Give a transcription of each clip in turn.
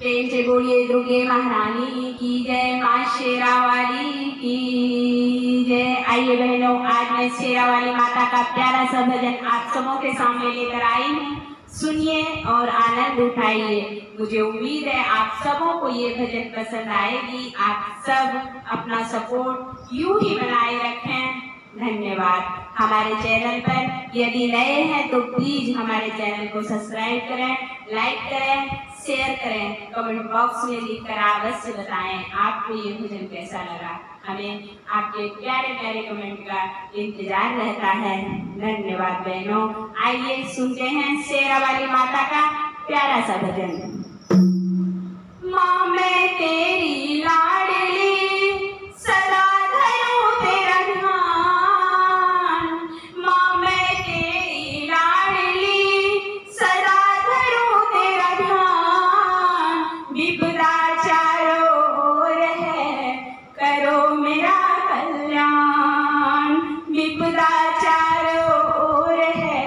प्रेम से बोलिए दुर्गे महारानी की जय, माँ शेरा वाली की जय। आइए बहनों, आज मैं शेरा वाली माता का प्यारा सा भजन आप सबों के सामने लेकर आई हूँ। सुनिए और आनंद उठाइए। मुझे उम्मीद है आप सबों को ये भजन पसंद आएगी। आप सब अपना सपोर्ट यूं ही बनाए रखें। धन्यवाद। हमारे चैनल पर यदि नए हैं तो प्लीज हमारे चैनल को सब्सक्राइब करें, लाइक करें, शेयर करें। कमेंट बॉक्स में लिखकर अवश्य बताएं आपको ये भजन कैसा लगा। हमें आपके प्यारे प्यारे कमेंट का इंतजार रहता है। धन्यवाद बहनों। आइए सुनते हैं शेरा वाली माता का प्यारा सा भजन। माँ मैं तेरी लाडली सदा धरूं तेरा ध्यान, माँ मैं तेरी लाडली सदा धरूं तेरा ध्यान। विपदा चारों ओर है करो मेरा कल्याण, विपदा चारों ओर है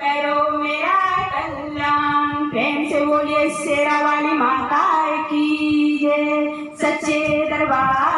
करो मेरा कल्याण। प्रेम से बोलिए शेरा वाली माता की जय, सच्चे दरबार